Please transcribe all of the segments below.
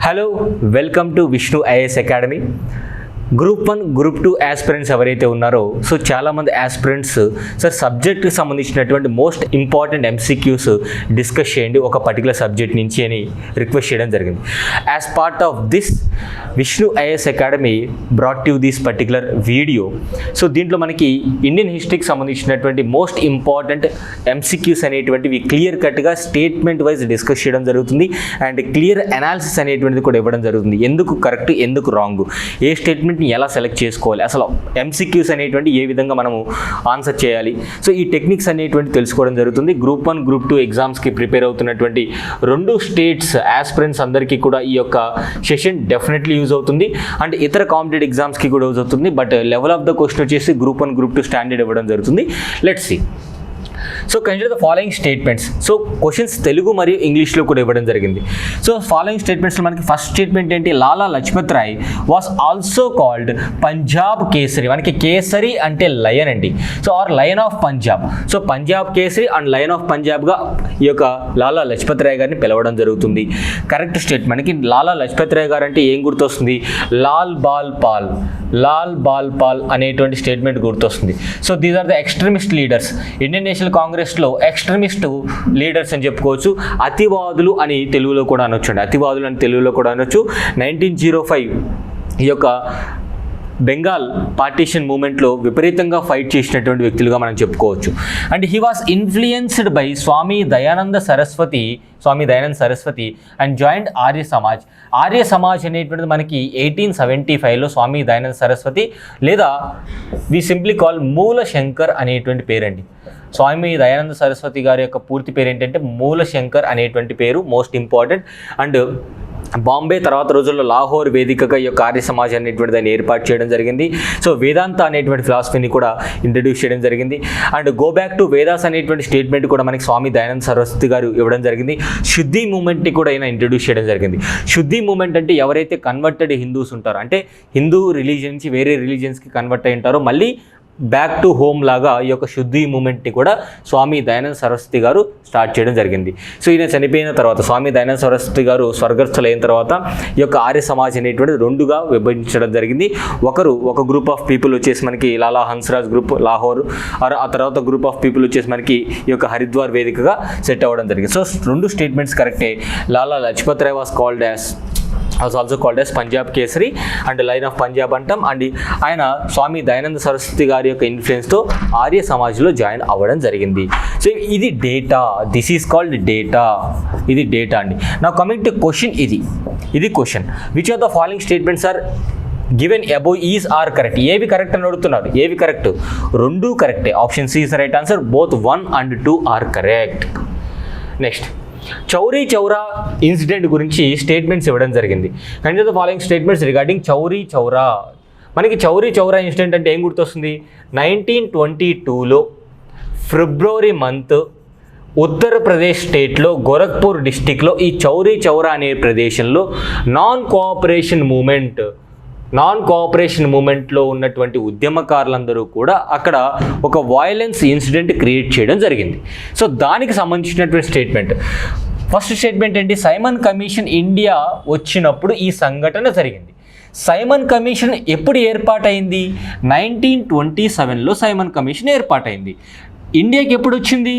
Hello, welcome to Vishnu IAS academy. Group 1, group 2 aspirants ఎవరైతే ఉన్నారో, so చాలామంది ఆస్పిరెంట్స్ సార్ సబ్జెక్ట్కి సంబంధించినటువంటి మోస్ట్ ఇంపార్టెంట్ ఎంసీక్యూస్ డిస్కస్ చేయండి ఒక పర్టికులర్ సబ్జెక్ట్ నుంచి అని రిక్వెస్ట్ చేయడం జరిగింది. As part of this Vishnu IAS academy brought you this particular video. So దీంట్లో మనకి ఇండియన్ హిస్టరీకి సంబంధించినటువంటి మోస్ట్ ఇంపార్టెంట్ ఎంసీక్యూస్ అనేటువంటివి క్లియర్ కట్గా స్టేట్మెంట్ వైజ్ డిస్కస్ చేయడం జరుగుతుంది అండ్ క్లియర్ అనాలిసిస్ అనేటువంటిది కూడా ఇవ్వడం జరుగుతుంది. ఎందుకు కరెక్ట్, ఎందుకు రాంగ్, ఏ స్టేట్మెంట్ ఎలా సెలెక్ట్ చేసుకోవాలి, అసలు ఎంసీక్యూస్ అనేటువంటి ఏ విధంగా మనము ఆన్సర్ చేయాలి. సో ఈ టెక్నిక్స్ అనేటువంటి తెలుసుకోవడం జరుగుతుంది. గ్రూప్ 1, గ్రూప్ 2 ఎగ్జామ్స్కి ప్రిపేర్ అవుతున్నటువంటి 2 స్టేట్స్ ఆస్పిరెంట్స్ అందరికీ కూడా ఈ యొక్క సెషన్ డెఫినెట్లీ యూజ్ అవుతుంది అండ్ ఇతర కాంపిటేటివ్ ఎగ్జామ్స్కి కూడా యూజ్ అవుతుంది. But level of the question వచ్చేసి గ్రూప్ 1, గ్రూప్ 2 స్టాండర్డ్ ఇవ్వడం జరుగుతుంది. Let's see. So consider the following statements. So questions Telugu మరియు ఇంగ్లీష్లో కూడా ఇవ్వడం జరిగింది. సో ఫాలోయింగ్ స్టేట్మెంట్స్లో మనకి ఫస్ట్ స్టేట్మెంట్ ఏంటి, Lala Lajpat Rai was also called Punjab Kesari. మనకి కేసరి అంటే లయన్ అండి, so or lion of Punjab. So Punjab Kesari and lion of పంజాబ్గా ఈ యొక్క లాలా లజపత్ రాయ్ గారిని పిలవడం జరుగుతుంది. Correct statement. మనకి లాలా లజపత్ రాయ్ గారు అంటే ఏం గుర్తొస్తుంది, లాల్ బాల్ పాల్, లాల్ బాల్ పాల్ అనేటువంటి స్టేట్మెంట్ గుర్తొస్తుంది. So these are the extremist leaders. Indian National కాంగ్రెస్లో ఎక్స్ట్రీమిస్ట్ లీడర్స్ అని చెప్పుకోవచ్చు. అతివాదులు అని తెలుగులో కూడా అనొచ్చు అండి, అతివాదులు అని తెలుగులో కూడా అనొచ్చు. 1905 ఈ యొక్క బెంగాల్ పార్టీషన్ మూమెంట్లో విపరీతంగా ఫైట్ చేసినటువంటి వ్యక్తులుగా మనం చెప్పుకోవచ్చు. And he was influenced by Swami Dayananda Saraswati and joined Arya Samaj. Arya Samaj అనేటువంటిది మనకి 1875లో స్వామి దయానంద సరస్వతి లేదా వి సింప్లీ కాల్ మూల శంకర్ అనేటువంటి పేరండి. స్వామి దయానంద సరస్వతి గారి యొక్క పూర్తి పేరు ఏంటంటే మూల శంకర్ అనేటువంటి పేరు, మోస్ట్ ఇంపార్టెంట్. అండ్ బాంబే తర్వాత రోజుల్లో లాహోర్ వేదికగా ఈ యొక్క ఆర్య సమాజ్ అనేటువంటి దాన్ని ఏర్పాటు చేయడం జరిగింది. సో వేదాంత అనేటువంటి ఫిలాసఫీని కూడా ఇంట్రడ్యూస్ చేయడం జరిగింది. And go back to Vedas అనేటువంటి స్టేట్మెంట్ కూడా మనకి స్వామి దయానంద సరస్వతి గారు ఇవ్వడం జరిగింది. శుద్ధి మూమెంట్ని కూడా ఆయన ఇంట్రడ్యూస్ చేయడం జరిగింది. శుద్ధి మూమెంట్ అంటే ఎవరైతే కన్వర్టెడ్ హిందూస్ ఉంటారో, అంటే హిందూ రిలీజియన్ నుంచి వేరే రిలీజియన్స్కి కన్వర్ట్ అయి ఉంటారో, మళ్ళీ బ్యాక్ టు హోమ్ లాగా ఈ యొక్క శుద్ధి మూమెంట్ని కూడా స్వామి దయానంద సరస్వతి గారు స్టార్ట్ చేయడం జరిగింది. సో ఈయన చనిపోయిన తర్వాత, స్వామి దయానంద సరస్వతి గారు స్వర్గస్థులైన తర్వాత ఈ యొక్క ఆర్య సమాజ్ అనేటువంటిది 2గా విభజించడం జరిగింది. ఒక గ్రూప్ ఆఫ్ పీపుల్ వచ్చేసి మనకి లాలా హన్స్రాజ్ గ్రూప్ లాహోర్, ఆ తర్వాత గ్రూప్ ఆఫ్ పీపుల్ వచ్చేసి మనకి ఈ యొక్క హరిద్వార్ వేదికగా సెట్ అవ్వడం జరిగింది. సో 2 స్టేట్మెంట్స్ కరెక్టే. Lala Lajpat Rai was also called as Punjab Kesari and lion of Punjab అంటాం. అండ్ ఆయన స్వామి దయానంద సరస్వతి గారి యొక్క ఇన్ఫ్లుయెన్స్తో ఆర్య సమాజ్లో జాయిన్ అవ్వడం జరిగింది. సో ఇది data, this is called data, ఇది డేటా అండి. నా కమింగ్ టు క్వశ్చన్, ఇది question. Which of the following statements are given above is are correct. ఏవి కరెక్ట్ అని అడుగుతున్నారు, ఏవి కరెక్ట్? 2 కరెక్టే. Option C is right answer. Both 1 and 2 are correct. Next, Chauri Chaura incident గురించి స్టేట్మెంట్స్ ఇవ్వడం జరిగింది. Consider the following statements regarding Chauri Chaura. మనకి Chauri Chaura incident అంటే ఏం గుర్తొస్తుంది? 1922లో ఫిబ్రవరి మంత్ ఉత్తరప్రదేశ్ స్టేట్లో గోరఖ్పూర్ డిస్టిక్లో ఈ చౌరీ చౌరా అనే ప్రదేశంలో నాన్ కోఆపరేషన్ మూమెంట్లో ఉన్నటువంటి ఉద్యమకారులందరూ కూడా అక్కడ ఒక వైలెన్స్ ఇన్సిడెంట్ క్రియేట్ చేయడం జరిగింది. సో దానికి సంబంధించినటువంటి స్టేట్మెంట్. ఫస్ట్ స్టేట్మెంట్ ఏంటి, సైమన్ కమిషన్ ఇండియా వచ్చినప్పుడు ఈ సంఘటన జరిగింది. సైమన్ కమిషన్ ఎప్పుడు ఏర్పాటైంది? 1927లో సైమన్ కమిషన్ ఏర్పాటైంది. ఇండియాకి ఎప్పుడు వచ్చింది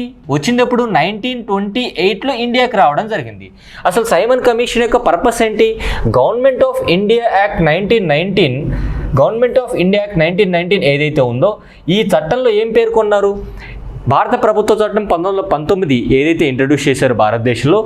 ఎప్పుడు? 1928లో ఇండియాకి రావడం జరిగింది. అసలు సైమన్ కమిషన్ యొక్క పర్పస్ ఏంటి? గవర్నమెంట్ ఆఫ్ ఇండియా యాక్ట్ 1919 ఏదైతే ఉందో ఈ చట్టంలో ఏం పేర్కొన్నారు? భారత ప్రభుత్వ చట్టం 1919 ఏదైతే ఇంట్రడ్యూస్ చేశారో భారతదేశంలో,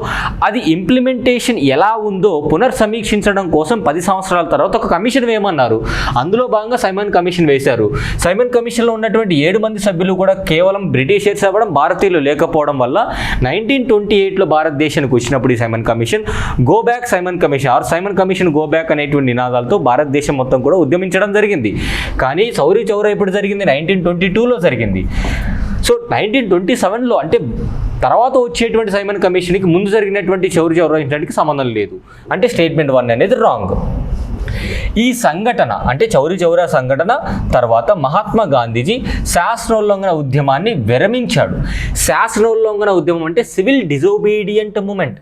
అది ఇంప్లిమెంటేషన్ ఎలా ఉందో పునర్సమీక్షించడం కోసం 10 సంవత్సరాల తర్వాత ఒక కమిషన్ వేయమన్నారు. అందులో భాగంగా సైమన్ కమిషన్ వేశారు. సైమన్ కమిషన్లో ఉన్నటువంటి 7 మంది సభ్యులు కూడా కేవలం బ్రిటిషర్స్ అవ్వడం, భారతీయులు లేకపోవడం వల్ల 1928లో భారతదేశానికి వచ్చినప్పుడు ఈ Simon commission go back Simon commission go back అనేటువంటి నినాదాలతో భారతదేశం మొత్తం కూడా ఉద్యమించడం జరిగింది. కానీ చౌరీ చౌరా ఎప్పుడు జరిగింది? 1922లో జరిగింది. సో 1927లో అంటే తర్వాత వచ్చేటువంటి సైమన్ కమిషన్కి ముందు జరిగినటువంటి చౌరీ చౌరా ఇన్సిడెంట్కి సంబంధం లేదు. అంటే స్టేట్మెంట్ 1 అనేది రాంగ్. ఈ సంఘటన అంటే చౌరీ చౌరా సంఘటన తర్వాత మహాత్మా గాంధీజీ శాసనోల్లంఘన ఉద్యమాన్ని విరమించాడు. శాసనోల్లంఘన ఉద్యమం అంటే సివిల్ డిజోబీడియంట్ మూమెంట్.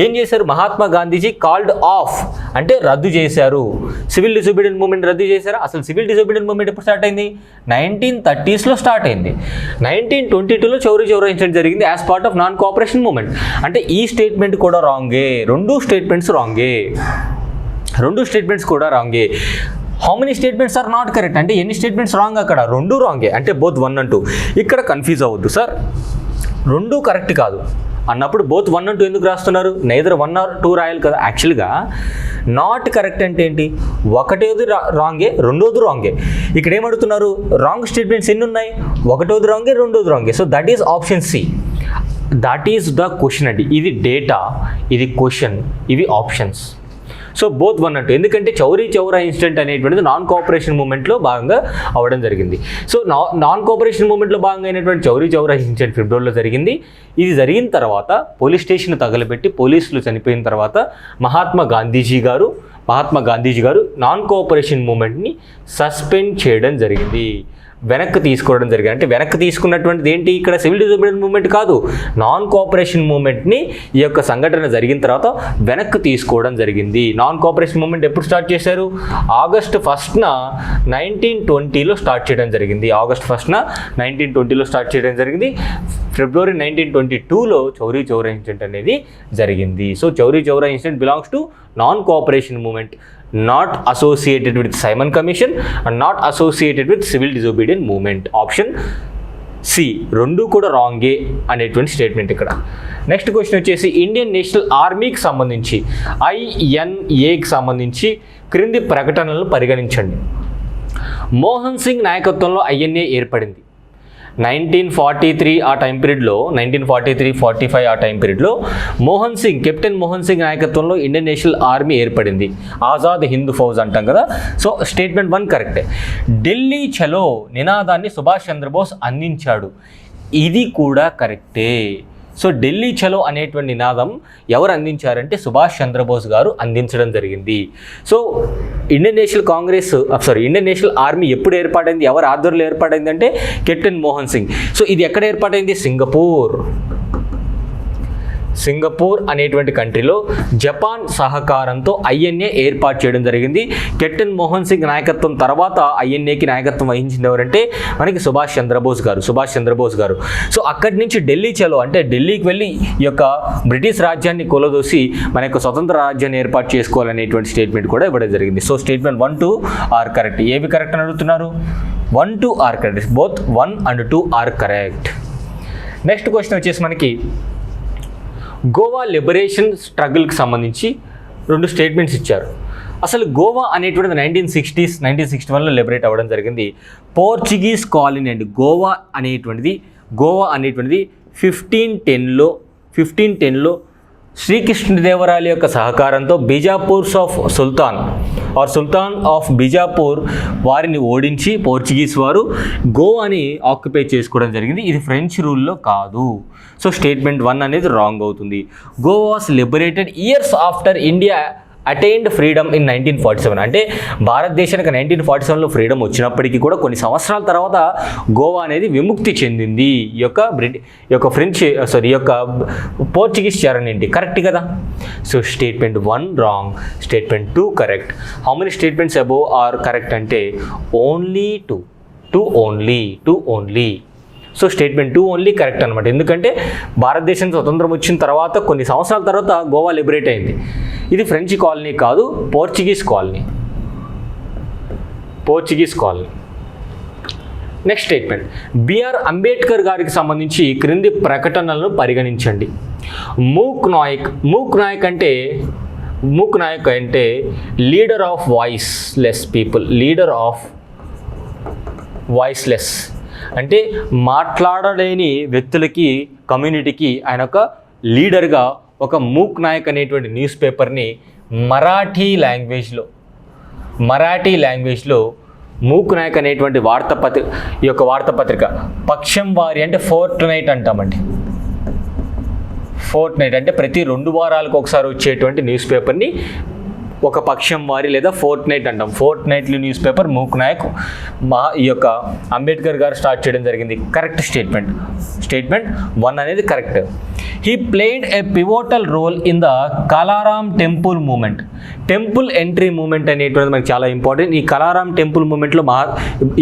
ఏం చేశారు? మహాత్మా గాంధీజీ కాల్డ్ ఆఫ్ అంటే రద్దు చేశారు. సివిల్ డిసోబీడియెంట్ మూవ్మెంట్ రద్దు చేశారు. అసలు సివిల్ డిసోబీడియెంట్ మూవ్మెంట్ ఎప్పుడు స్టార్ట్ అయింది? 1930s స్టార్ట్ అయింది. 1922లో చౌరీ చౌరా ఇన్సిడెంట్ జరిగింది as part of non cooperation movement. అంటే ఈ స్టేట్మెంట్ కూడా రాంగే. రెండు స్టేట్మెంట్స్ కూడా రాంగే. How many statements are not correct అంటే ఎన్ని స్టేట్మెంట్స్ రాంగ్? అక్కడ రెండు రాంగే. అంటే బోత్ 1 and 2. ఇక్కడ కన్ఫ్యూజ్ అవ్వద్దు సార్, రెండు కరెక్ట్ కాదు అన్నప్పుడు బోత్ 1 and 2 ఎందుకు రాస్తున్నారు? నైదర్ 1 or 2 రాయాలి కదా. యాక్చువల్గా నాట్ కరెక్ట్ అంటే ఏంటి? ఒకటోది రాంగే, రెండోది రాంగే. ఇక్కడ ఏమడుగుతున్నారు? రాంగ్ స్టేట్మెంట్స్ ఎన్ని ఉన్నాయి? ఒకటోది రాంగే, రెండోది రాంగే. So that is option C. That is the question అండి. ఇది డేటా, ఇది క్వశ్చన్, ఇవి ఆప్షన్స్. So both 1 and 2. ఎందుకంటే చౌరీ చౌరా ఇన్సిడెంట్ అనేటువంటిది నాన్ కోఆపరేషన్ మూవ్మెంట్లో భాగంగా అవ్వడం జరిగింది. సో నాన్ కోఆపరేషన్ మూవ్మెంట్లో భాగంగా అయినటువంటి చౌరీ చౌరా ఇన్సిడెంట్ ఫిబ్రవరిలో జరిగింది. ఇది జరిగిన తర్వాత పోలీస్ స్టేషన్ తగలబెట్టి పోలీసులు చనిపోయిన తర్వాత మహాత్మా గాంధీజీ గారు నాన్ కోఆపరేషన్ మూవ్మెంట్ని సస్పెండ్ చేయడం జరిగింది, వెనక్కి తీసుకోవడం జరిగింది. అంటే వెనక్కి తీసుకున్నటువంటిది ఏంటి? ఇక్కడ సివిల్ డిసోబీడియెంట్ మూవ్మెంట్ కాదు, నాన్ కోఆపరేషన్ మూవ్మెంట్ని ఈ యొక్క సంఘటన జరిగిన తర్వాత వెనక్కి తీసుకోవడం జరిగింది. నాన్ కోఆపరేషన్ మూవ్మెంట్ ఎప్పుడు స్టార్ట్ చేశారు? August 1st 1920లో స్టార్ట్ చేయడం జరిగింది. August 1st 1920లో స్టార్ట్ చేయడం జరిగింది. February 1922లో చౌరీ చౌరా ఇన్సిడెంట్ అనేది జరిగింది. So Chauri Chaura incident belongs to non cooperation movement, not associated with Simon Commission and not associated with civil disobedient movement. Option C. రెండు కూడా రాంగే అనేటువంటి స్టేట్మెంట్ ఇక్కడ. నెక్స్ట్ క్వశ్చన్ వచ్చేసి ఇండియన్ నేషనల్ ఆర్మీకి సంబంధించి INAకి సంబంధించి క్రింది ప్రకటనలను పరిగణించండి. మోహన్ సింగ్ నాయకత్వంలో INA ఏర్పడింది. 1943 ఆ టైం పీరియడ్లో, 1943-45 ఆ టైం పీరియడ్లో కెప్టెన్ మోహన్ సింగ్ నాయకత్వంలో ఇండియన్ నేషనల్ ఆర్మీ ఏర్పడింది. ఆజాద్ హింద్ ఫౌజ్ అంటాం కదా. సో స్టేట్మెంట్ 1 కరెక్టే. ఢిల్లీ చలో నినాదాన్ని సుభాష్ చంద్రబోస్ అందించాడు. ఇది కూడా కరెక్టే. సో ఢిల్లీ చలో అనేటువంటి నినాదం ఎవరు అందించారంటే సుభాష్ చంద్రబోస్ గారు అందించడం జరిగింది. సో ఇండియన్ నేషనల్ ఆర్మీ ఎప్పుడు ఏర్పాటైంది, ఎవరు ఆధ్వర్యంలో ఏర్పాటైంది అంటే కెప్టెన్ మోహన్ సింగ్. సో ఇది ఎక్కడ ఏర్పాటైంది? సింగపూర్ అనేటువంటి కంట్రీలో జపాన్ సహకారంతో INA ఏర్పాటు చేయడం జరిగింది. కెప్టెన్ మోహన్ సింగ్ నాయకత్వం తర్వాత INAకి నాయకత్వం వహించింది ఎవరంటే మనకి సుభాష్ చంద్రబోస్ గారు. సో అక్కడి నుంచి ఢిల్లీ చలో అంటే ఢిల్లీకి వెళ్ళి ఈ యొక్క బ్రిటిష్ రాజ్యాన్ని కూలదోసి మన యొక్క స్వతంత్ర రాజ్యాన్ని ఏర్పాటు చేసుకోవాలనేటువంటి స్టేట్మెంట్ కూడా ఇవ్వడం జరిగింది. So statement 1, 2 are correct. ఏవి కరెక్ట్ అని అడుగుతున్నారు? 1, 2 are correct. Both 1 and 2 are correct. Next question వచ్చేసి మనకి గోవా లిబరేషన్ స్ట్రగుల్కి సంబంధించి 2 స్టేట్మెంట్స్ ఇచ్చారు. అసలు గోవా అనేటువంటిది 1961లో లిబరేట్ అవ్వడం జరిగింది. పోర్చుగీస్ కాలనీ అండి. గోవా అనేటువంటిది 1510లో శ్రీకృష్ణదేవరాయల యొక్క సహకారంతో సుల్తాన్ ఆఫ్ బిజాపూర్ వారిని ఓడించి పోర్చుగీస్ వారు గోవాని ఆక్యుపై చేసుకోవడం జరిగింది. ఇది ఫ్రెంచ్ రూల్లో కాదు. సో స్టేట్మెంట్ 1 అనేది రాంగ్ అవుతుంది. Goa was liberated years after India attained freedom in 1947. అంటే భారతదేశానికి 1947లో ఫ్రీడమ్ వచ్చినప్పటికీ కూడా కొన్ని సంవత్సరాల తర్వాత గోవా అనేది విముక్తి చెందింది ఈ యొక్క పోర్చుగీస్ చెరని నుండి. కరెక్ట్ కదా. So statement 1 wrong, statement 2 correct. How many statements above are correct అంటే only 2 only. So statement 2 only correct అనమాట. ఎందుకంటే భారతదేశం స్వతంత్రం వచ్చిన తర్వాత కొన్ని సంవత్సరాల తర్వాత గోవా లిబరేట్ అయింది. ఇది ఫ్రెంచ్ కాలనీ కాదు, Portuguese colony. Next statement BR Ambedkar గారికి సంబంధించి క్రింది ప్రకటనలను పరిగణించండి. మూక్ నాయక్ అంటే లీడర్ ఆఫ్ వాయిస్లెస్ పీపుల్. అంటే మాట్లాడలేని వ్యక్తులకి, కమ్యూనిటీకి ఆయన ఒక లీడర్గా ఒక మూక్ నాయక్ అనేటువంటి న్యూస్ పేపర్ని మరాఠీ లాంగ్వేజ్లో మూక్ నాయక్ అనేటువంటి వార్తాపత్రిక పక్షం వారి అంటే ఫోర్ట్నైట్ అంటామండి. ఫోర్ట్నైట్ అంటే ప్రతి 2 వారాలకు ఒకసారి వచ్చేటువంటి న్యూస్ పేపర్ని ఒక పక్షం వారి లేదా ఫోర్ట్నైట్ అంటాం. ఫోర్ట్నైట్లీ న్యూస్ పేపర్ మూక్ నాయక్ ఈ యొక్క అంబేద్కర్ గారు స్టార్ట్ చేయడం జరిగింది. కరెక్ట్ స్టేట్మెంట్ 1 అనేది correct. He played a pivotal role in the Kalaram temple movement. Temple entry movement అనేటువంటిది మనకి చాలా ఇంపార్టెంట్. ఈ కలారాం టెంపుల్ మూమెంట్లో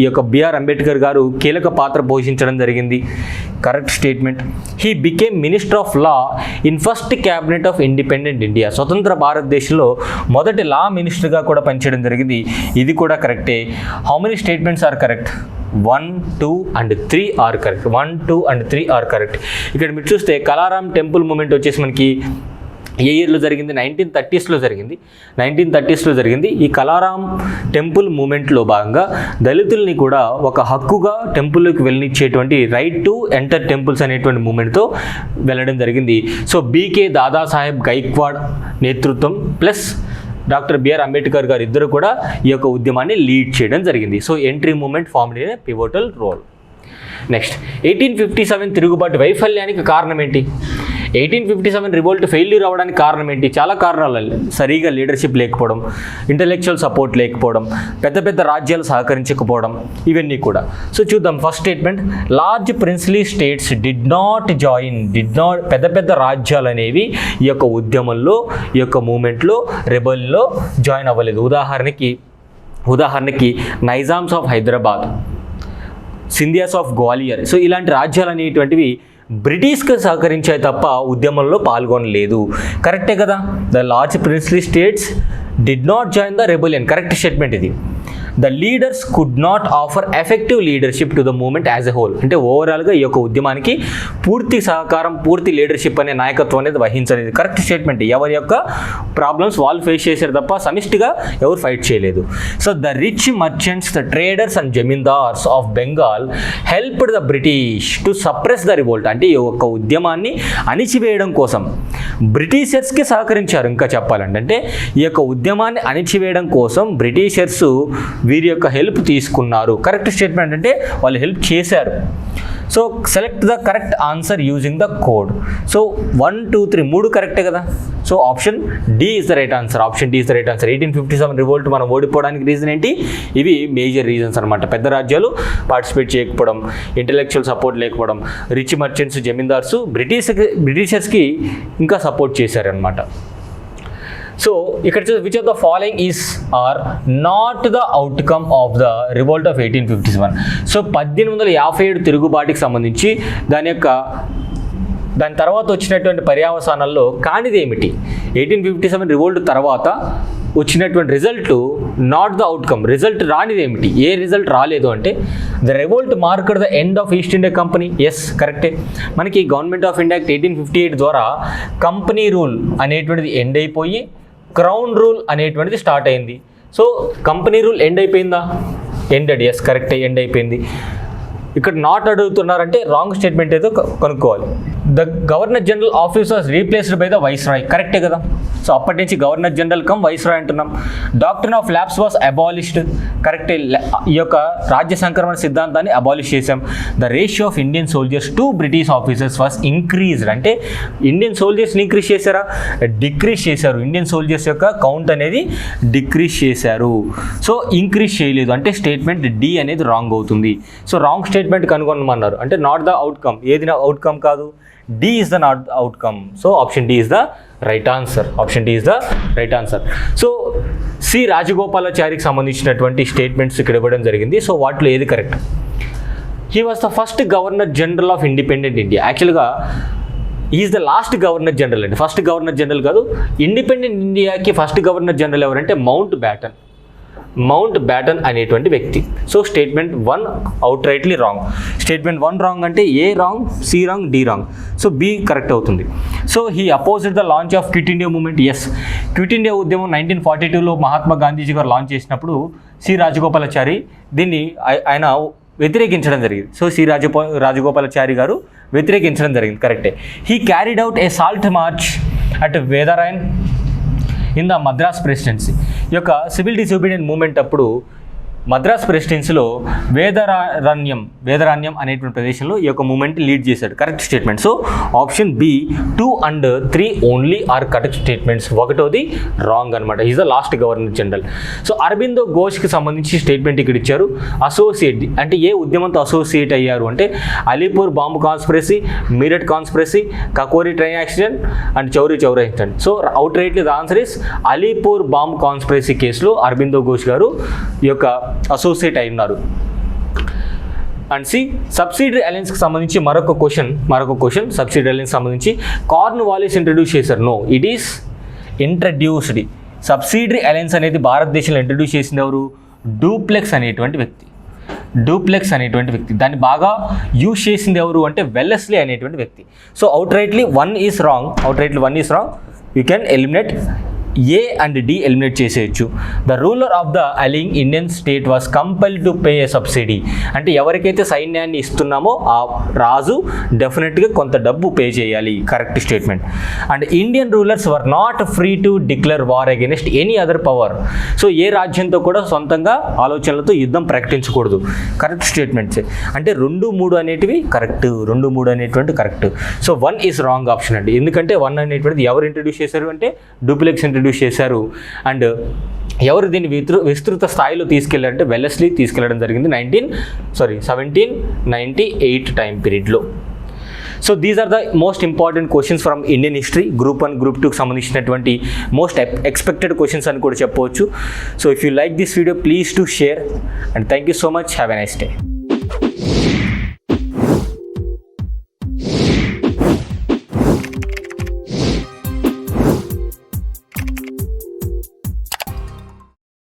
ఈ యొక్క బిఆర్ అంబేద్కర్ గారు కీలక పాత్ర పోషించడం జరిగింది. Correct statement. He became minister of law in first cabinet of independent India. స్వతంత్ర భారతదేశంలో మొదటి లా మినిస్టర్గా కూడా పనిచేయడం జరిగింది. ఇది కూడా కరెక్టే. How many statements are correct? 1, 2 and 3 are correct. 1, 2 and 3 are correct. ఇక్కడ మీరు చూస్తే కలారాం టెంపుల్ మూమెంట్ వచ్చేసి మనకి ఏ ఇయర్లో జరిగింది? 1930sలో జరిగింది. 1930sలో జరిగింది. ఈ కలారాం టెంపుల్ మూమెంట్లో భాగంగా దళితుల్ని కూడా ఒక హక్కుగా టెంపుల్లోకి వెళ్ళనిచ్చేటువంటి రైట్ టు ఎంటర్ టెంపుల్స్ అనేటువంటి మూమెంట్తో వెళ్ళడం జరిగింది. సో బీకే దాదాసాహెబ్ గైక్వాడ్ నేతృత్వం ప్లస్ డాక్టర్ బిఆర్ అంబేద్కర్ గారు ఇద్దరు కూడా ఈ యొక్క ఉద్యమాన్ని లీడ్ చేయడం జరిగింది. So entry movement formed in a pivotal role. Next 1857 తిరుగుబాటు వైఫల్యానికి కారణం ఏంటి? 1857 రివోల్ట్ ఫెయిల్యూర్ అవ్వడానికి కారణం ఏంటి? చాలా కారణాలు. సరిగా లీడర్షిప్ లేకపోవడం, ఇంటలెక్చువల్ సపోర్ట్ లేకపోవడం, పెద్ద పెద్ద రాజ్యాలు సహకరించకపోవడం, ఇవన్నీ కూడా. సో చూద్దాం. First statement, large princely states did not పెద్ద పెద్ద రాజ్యాలు అనేవి ఈ యొక్క ఉద్యమంలో, ఈ యొక్క మూమెంట్లో, రెబల్లో జాయిన్ అవ్వలేదు. ఉదాహరణకి Nizams of Hyderabad, Scindias of Gwalior. So ఇలాంటి రాజ్యాలు అనేటువంటివి బ్రిటిష్కి సహకరించాయి తప్ప ఉద్యమంలో పాల్గొనలేదు. కరెక్టే కదా? The large princely states did not join the rebellion. Correct statement ఇది. The leaders could not offer effective leadership to the movement as a whole. అంటే ఓవరాల్గా ఈ యొక్క ఉద్యమానికి పూర్తి సహకారం, పూర్తి లీడర్షిప్ అనే నాయకత్వం అనేది వహించలేదు. Correct statement. ఎవరి యొక్క ప్రాబ్లమ్స్ వాళ్ళు ఫేస్ చేశారు తప్ప సమిష్టిగా ఎవరు ఫైట్ చేయలేదు. So the rich merchants, the traders and zamindars of Bengal helped the British to suppress the revolt. అంటే ఈ యొక్క ఉద్యమాన్ని అణిచివేయడం కోసం బ్రిటిషర్స్కి సహకరించారు. ఇంకా చెప్పాలంటే అంటే ఈ యొక్క ఉద్యమాన్ని అణిచివేయడం కోసం బ్రిటిషర్స్ వీరి యొక్క హెల్ప్ తీసుకున్నారు. Correct statement. అంటే వాళ్ళు హెల్ప్ చేశారు. So select the correct answer using the code. So 1, 2, 3 3 కరెక్టే కదా? So option D is the right answer. 1857 revolt మనం ఓడిపోవడానికి రీజన్ ఏంటి? ఇవి మేజర్ రీజన్స్ అనమాట. పెద్ద రాజ్యాలు పార్టిసిపేట్ చేయకపోవడం, ఇంటెలెక్చువల్ సపోర్ట్ లేకపోవడం, రిచ్ మర్చెంట్స్, జమీందార్స్ బ్రిటిషర్స్కి ఇంకా సపోర్ట్ చేశారనమాట. సో ఇక్కడ which of the following is are not the outcome of the revolt of 1857. So 1857 తిరుగుబాటుకి సంబంధించి దాని తర్వాత వచ్చినటువంటి పర్యవసానాల్లో కానిది ఏమిటి? 1857 రివోల్ట్ తర్వాత వచ్చినటువంటి result not the outcome. Result రానిది ఏమిటి? ఏ రిజల్ట్ రాలేదు అంటే the revolt marked the end of East India Company. Yes కరెక్టే. మనకి గవర్నమెంట్ ఆఫ్ ఇండియా యాక్ట్ 1858 ద్వారా కంపెనీ రూల్ అనేటువంటిది ఎండ్ అయిపోయి క్రౌన్ రూల్ అనేటువంటిది స్టార్ట్ అయింది. సో కంపెనీ రూల్ ఎండ్ అయిపోయిందా? ఎండెడ్. ఎస్ కరెక్టే, ఎండ్ అయిపోయింది. ఇక్కడ నాట్ అడుగుతున్నారంటే రాంగ్ స్టేట్మెంట్ ఏదో కనుక్కోవాలి. The governor general office was replaced by the viceroy. కరెక్టే కదా? సో అప్పటి నుంచి గవర్నర్ జనరల్ కమ్ వైస్రాయ్ అంటున్నాం. Doctrine of lapse was abolished. కరెక్టే. ఈ యొక్క రాజ్య సంక్రమణ సిద్ధాంతాన్ని అబాలిష్ చేశాం. The ratio of Indian soldiers to British officers was increased. అంటే ఇండియన్ సోల్జర్స్ని ఇంక్రీజ్ చేశారా? డిక్రీజ్ చేశారు. ఇండియన్ సోల్జర్స్ యొక్క కౌంట్ అనేది డిక్రీజ్ చేశారు. సో ఇంక్రీజ్ చేయలేదు. అంటే స్టేట్మెంట్ డి అనేది రాంగ్ అవుతుంది. సో రాంగ్ స్టేట్మెంట్ కనుగొనమన్నారు. అంటే నాట్ ద అవుట్కమ్. ఏది అవుట్కమ్ కాదు? D is the not outcome. So option D is the right answer. So C రాజగోపాలాచారికి సంబంధించినటువంటి స్టేట్మెంట్స్ ఇక్కడ ఇవ్వడం జరిగింది. సో వాటిలో ఏది correct? He was the first governor general of independent India. యాక్చువల్గా is the last governor general అండి. First governor general కాదు. ఇండిపెండెంట్ ఇండియాకి ఫస్ట్ గవర్నర్ జనరల్ ఎవరంటే మౌంట్ బ్యాటన్ అనేటువంటి వ్యక్తి. So statement 1 out rightly wrong. Statement 1 wrong అంటే A wrong, C wrong, D wrong. So B correct అవుతుంది. So he opposite the launch of quit India movement. Yes, quit India ఉద్యమం 1942లో మహాత్మా గాంధీజీ గారు launch చేసినప్పుడు C Rajagopalachari దీన్ని ఆయన వ్యతిరేకించడం జరిగింది. సో సి రాజగోపాలాచారి గారు వ్యతిరేకించడం జరిగింది. కరెక్టే. He carried out a salt march at Vedaranyam in the Madras presidency. ఈ యొక్క సివిల్ డిసోబీడియన్స్ మూమెంట్ అప్పుడు మద్రాస్ ప్రెసిడెన్సీలో వేదరాణ్యం అనేటువంటి ప్రదేశంలో ఈ యొక్క మూమెంట్ లీడ్ చేశాడు. Correct statement. So option B 2 and 3 only are correct statements. ఒకటోది రాంగ్ అనమాట. Is the last governor general. So Aurobindo ఘోష్కి సంబంధించి స్టేట్మెంట్ ఇక్కడ ఇచ్చారు. అసోసియేట్ అంటే ఏ ఉద్యమంతో అసోసియేట్ అయ్యారు అంటే Alipur bomb conspiracy, Meerut conspiracy, Kakori train accident and Chauri Chaura incident. So out rightly the answer is Alipur bomb conspiracy కేసులో అరబిందో ఘోష్ గారు ఈ యొక్క అసోసియేట్ అయి ఉన్నారు. అండ్ సి సబ్సిడరీ అలయన్స్కి సంబంధించి మరొక క్వశ్చన్ సబ్సిడరీ అలయన్స్ సంబంధించి కార్న్ వాలిస్ ఇంట్రడ్యూస్ చేశారు. No, it is introduced. Subsidiary alliance అనేది భారతదేశంలో ఇంట్రడ్యూస్ చేసింది ఎవరు? డూప్లెక్స్ అనేటువంటి వ్యక్తి. దాన్ని బాగా యూజ్ చేసింది ఎవరు అంటే వెల్లెస్లీ అనేటువంటి వ్యక్తి. So out rightly one is wrong. You can eliminate A and D eliminate చేసేయచ్చు. The ruler of the allying Indian state was compelled to pay a subsidy. అంటే ఎవరికైతే సైన్యాన్ని ఇస్తున్నామో ఆ రాజు డెఫినెట్గా కొంత డబ్బు పే చేయాలి. Correct statement. And Indian rulers were not free to declare war against any other power. So ఏ రాజ్యంతో కూడా సొంతంగా ఆలోచనలతో యుద్ధం ప్రకటించకూడదు. Correct statements. అంటే 2, 3 అనేటివి కరెక్ట్. 2, 3 అనేటువంటి correct. So 1 is wrong option అండి. ఎందుకంటే 1 అనేటువంటిది ఎవరు ఇంట్రడ్యూస్ చేశారు అంటే డూప్లెక్స్ ఇంట్రడ్యూస్ చేశారు. అండ్ ఎవరు దీన్ని విస్తృత స్థాయిలో తీసుకెళ్లారంటే వెల్లెస్లీ తీసుకెళ్లడం జరిగింది 1798 టైం పీరియడ్లో. So these are the most important questions from Indian history group 1, group 2కి సంబంధించినటువంటి మోస్ట్ ఎక్స్పెక్టెడ్ క్వశ్చన్స్ అని కూడా చెప్పవచ్చు. So if you like this video please to share and thank you so much. Have a nice day.